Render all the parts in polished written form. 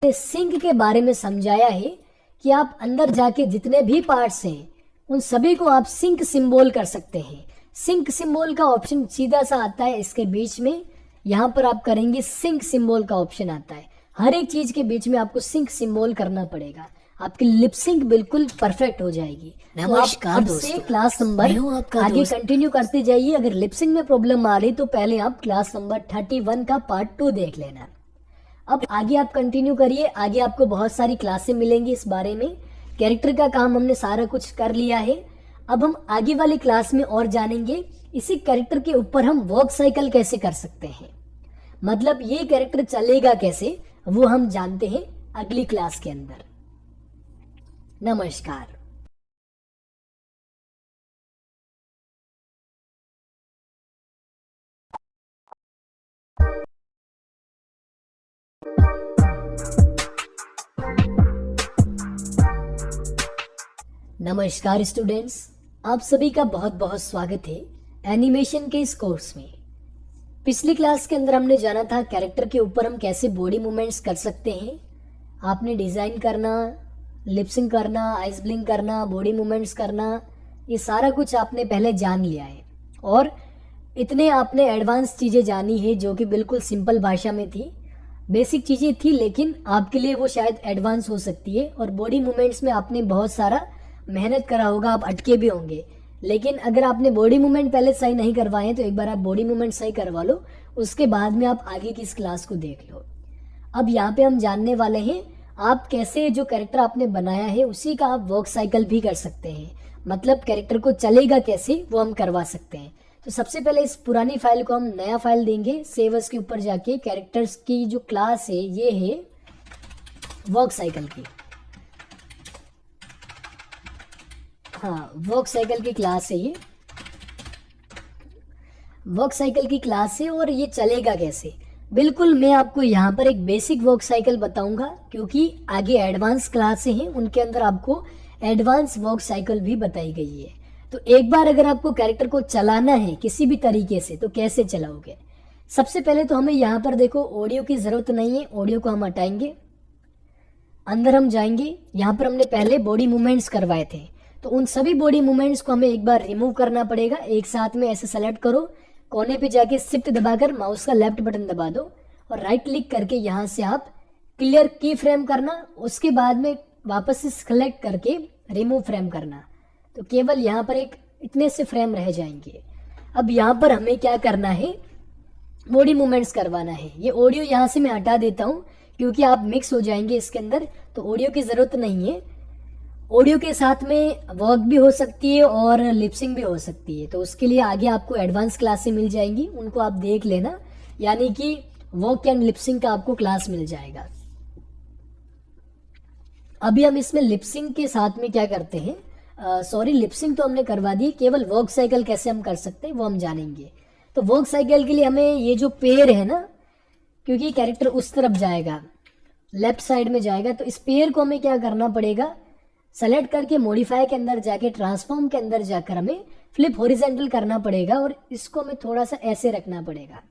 Sink के बारे में समझाया है कि आप अंदर जाके जितने भी पार्ट्स हैं उन सभी को आप सिंक सिंबल कर सकते हैं। सिंक सिंबल का ऑप्शन सीधा सा आता है इसके बीच में, यहाँ पर आप करेंगे सिंक सिंबल का ऑप्शन आता है। हर एक चीज के बीच में आपको सिंक सिंबल करना पड़ेगा, आपकी लिप सिंक बिल्कुल परफेक्ट हो जाएगी। नमस्कार तो दोस्तों, क्लास नंबर आगे कंटिन्यू करते जाइए। अगर लिपसिंग में प्रॉब्लम आ रही तो पहले आप क्लास नंबर 31 का पार्ट 2 देख लेना। अब आगे आप कंटिन्यू करिए, आगे आपको बहुत सारी क्लासें मिलेंगी इस बारे में। कैरेक्टर का काम हमने सारा कुछ कर लिया है। अब हम आगे वाली क्लास में और जानेंगे इसी कैरेक्टर के ऊपर हम वर्क साइकिल कैसे कर सकते हैं, मतलब ये कैरेक्टर चलेगा कैसे वो हम जानते हैं अगली क्लास के अंदर। नमस्कार। नमस्कार स्टूडेंट्स, आप सभी का बहुत बहुत स्वागत है एनिमेशन के इस कोर्स में। पिछली क्लास के अंदर हमने जाना था कैरेक्टर के ऊपर हम कैसे बॉडी मूवमेंट्स कर सकते हैं। आपने डिज़ाइन करना, लिपसिंग करना, आइस ब्लिंक करना, बॉडी मूवमेंट्स करना, ये सारा कुछ आपने पहले जान लिया है। और इतने आपने एडवांस चीज़ें जानी है जो कि बिल्कुल सिंपल भाषा में थी, बेसिक चीज़ें थी, लेकिन आपके लिए वो शायद एडवांस हो सकती है। और बॉडी मूवमेंट्स में आपने बहुत सारा मेहनत करा होगा, आप अटके भी होंगे। लेकिन अगर आपने बॉडी मूवमेंट पहले सही नहीं करवाए तो एक बार आप बॉडी मूवमेंट सही करवा लो, उसके बाद में आप आगे की इस क्लास को देख लो। अब यहाँ पे हम जानने वाले हैं आप कैसे जो कैरेक्टर आपने बनाया है उसी का आप वर्क साइकिल भी कर सकते हैं, मतलब कैरेक्टर को चलेगा कैसे वो हम करवा सकते हैं। तो सबसे पहले इस पुरानी फाइल को हम नया फाइल देंगे। सेवर्स के ऊपर जाके कैरेक्टर्स की जो क्लास है ये है वर्क साइकिल की, हाँ वर्क साइकिल की क्लास है ये, वर्क साइकिल की क्लास है। और ये चलेगा कैसे, बिल्कुल मैं आपको यहाँ पर एक बेसिक वर्क साइकिल बताऊंगा, क्योंकि आगे एडवांस क्लासें हैं उनके अंदर आपको एडवांस वर्क साइकिल भी बताई गई है। तो एक बार अगर आपको कैरेक्टर को चलाना है किसी भी तरीके से तो कैसे चलाओगे। सबसे पहले तो हमें यहाँ पर देखो ऑडियो की ज़रूरत नहीं है, ऑडियो को हम हटाएंगे, अंदर हम जाएंगे। यहाँ पर हमने पहले बॉडी मूवमेंट्स करवाए थे, तो उन सभी बॉडी मूवमेंट्स को हमें एक बार रिमूव करना पड़ेगा। एक साथ में ऐसे सेलेक्ट करो, कोने पे जाके शिफ्ट दबाकर माउस का लेफ्ट बटन दबा दो और राइट क्लिक करके यहाँ से आप क्लियर की फ्रेम करना। उसके बाद में वापस से सेलेक्ट करके रिमूव फ्रेम करना, तो केवल यहाँ पर एक इतने से फ्रेम रह जाएंगे। अब यहाँ पर हमें क्या करना है, बॉडी मूवमेंट्स करवाना है। ये ऑडियो यहाँ से मैं हटा देता हूँ क्योंकि आप मिक्स हो जाएंगे इसके अंदर, तो ऑडियो की ज़रूरत नहीं है। ऑडियो के साथ में वर्क भी हो सकती है और लिपसिंग भी हो सकती है, तो उसके लिए आगे आपको एडवांस क्लासें मिल जाएंगी, उनको आप देख लेना, यानी कि वर्क एंड लिपसिंग का आपको क्लास मिल जाएगा। अभी हम इसमें लिपसिंग के साथ में क्या करते हैं, सॉरी लिपसिंग तो हमने करवा दी, केवल वर्क साइकिल कैसे हम कर सकते हैं वो हम जानेंगे। तो वर्क साइकिल के लिए हमें ये जो पेयर है ना, क्योंकि कैरेक्टर उस तरफ जाएगा, लेफ्ट साइड में जाएगा, तो इस पेयर को हमें क्या करना पड़ेगा, सेलेक्ट करके मॉडिफाई के अंदर जाके ट्रांसफॉर्म के अंदर जाकर हमें फ्लिप हॉरिजेंटल करना पड़ेगा और इसको हमें थोड़ा सा ऐसे रखना पड़ेगा।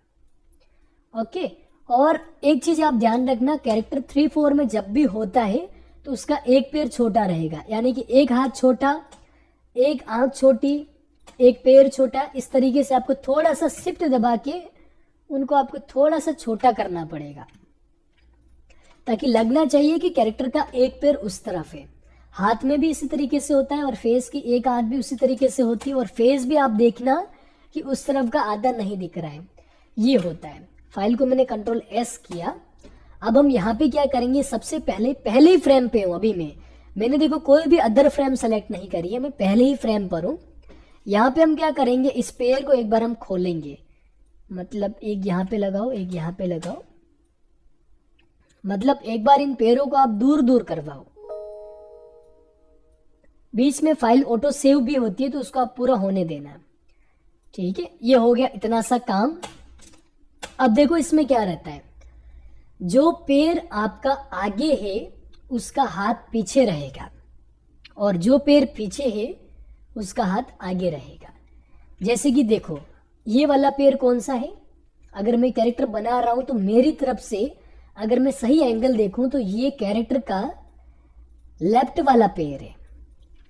ओके, और एक चीज आप ध्यान रखना, कैरेक्टर 3-4 में जब भी होता है तो उसका एक पैर छोटा रहेगा, यानी कि एक हाथ छोटा, एक आंख छोटी, एक पैर छोटा। इस तरीके से आपको थोड़ा सा शिफ्ट दबा के उनको आपको थोड़ा सा छोटा करना पड़ेगा, ताकि लगना चाहिए कि कैरेक्टर का एक पैर उस तरफ है। हाथ में भी इसी तरीके से होता है और फेस की एक हाथ भी उसी तरीके से होती है, और फेस भी आप देखना कि उस तरफ का आधा नहीं दिख रहा है, ये होता है। फाइल को मैंने कंट्रोल S किया। अब हम यहाँ पे क्या करेंगे, सबसे पहले ही फ्रेम पे हूँ अभी मैंने देखो कोई भी अदर फ्रेम सेलेक्ट नहीं करी है, मैं पहले ही फ्रेम पर हूँ। यहाँ पे हम क्या करेंगे, इस पेयर को एक बार हम खोलेंगे, मतलब एक यहाँ पे लगाओ, एक यहाँ पे लगाओ, मतलब एक बार इन पेयरों को आप दूर दूर करवाओ। बीच में फाइल ऑटो सेव भी होती है तो उसको आप पूरा होने देना, ठीक है। ये हो गया इतना सा काम। अब देखो इसमें क्या रहता है, जो पैर आपका आगे है उसका हाथ पीछे रहेगा और जो पैर पीछे है उसका हाथ आगे रहेगा। जैसे कि देखो ये वाला पैर कौन सा है, अगर मैं कैरेक्टर बना रहा हूं तो मेरी तरफ से अगर मैं सही एंगल देखूं तो ये कैरेक्टर का लेफ्ट वाला पैर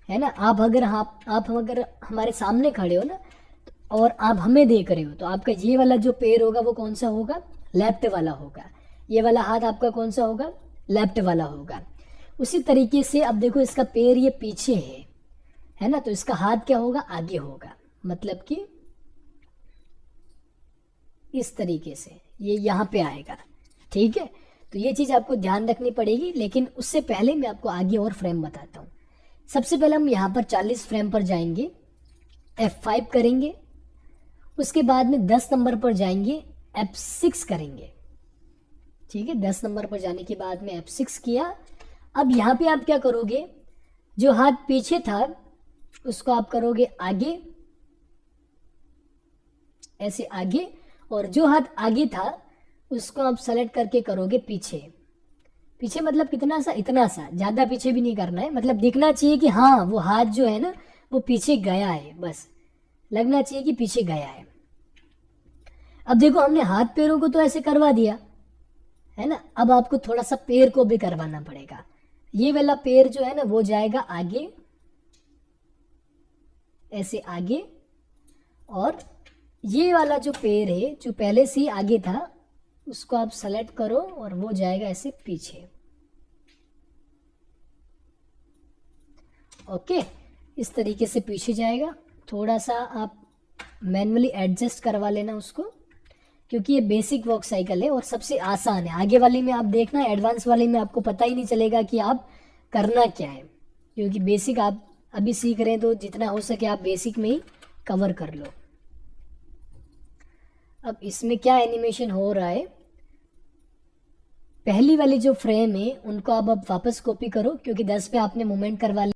है ना। आप अगर हमारे सामने खड़े हो ना और आप हमें देख रहे हो तो आपका ये वाला जो पैर होगा वो कौन सा होगा, लेफ्ट वाला होगा। ये वाला हाथ आपका कौन सा होगा, लेफ्ट वाला होगा। उसी तरीके से अब देखो इसका पैर ये पीछे है ना, तो इसका हाथ क्या होगा, आगे होगा। मतलब कि इस तरीके से ये यहाँ पे आएगा, ठीक है। तो ये चीज़ आपको ध्यान रखनी पड़ेगी। लेकिन उससे पहले मैं आपको आगे और फ्रेम बताता हूँ। सबसे पहले हम यहाँ पर 40 फ्रेम पर जाएंगे, F5 करेंगे। उसके बाद में 10 नंबर पर जाएंगे, F6 करेंगे, ठीक है। 10 नंबर पर जाने के बाद में F6 किया। अब यहाँ पे आप क्या करोगे, जो हाथ पीछे था उसको आप करोगे आगे, ऐसे आगे, और जो हाथ आगे था उसको आप सेलेक्ट करके करोगे पीछे। पीछे मतलब कितना सा, इतना सा, ज़्यादा पीछे भी नहीं करना है। मतलब दिखना चाहिए कि हाँ वो हाथ जो है ना वो पीछे गया है, बस लगना चाहिए कि पीछे गया है। अब देखो हमने हाथ पैरों को तो ऐसे करवा दिया है ना, अब आपको थोड़ा सा पैर को भी करवाना पड़ेगा। ये वाला पैर जो है ना वो जाएगा आगे, ऐसे आगे, और ये वाला जो पैर है जो पहले से ही आगे था उसको आप सेलेक्ट करो और वो जाएगा ऐसे पीछे। ओके, इस तरीके से पीछे जाएगा। थोड़ा सा आप मैन्युअली एडजस्ट करवा लेना उसको, क्योंकि ये बेसिक वॉक साइकिल है और सबसे आसान है। आगे वाली में आप देखना, एडवांस वाली में आपको पता ही नहीं चलेगा कि आप करना क्या है, क्योंकि बेसिक आप अभी सीख रहे हैं तो जितना हो सके आप बेसिक में ही कवर कर लो। अब इसमें क्या एनिमेशन हो रहा है, पहली वाली जो फ्रेम है उनको अब वापस कॉपी करो, क्योंकि 10 पे आपने मूवमेंट करवा लिया।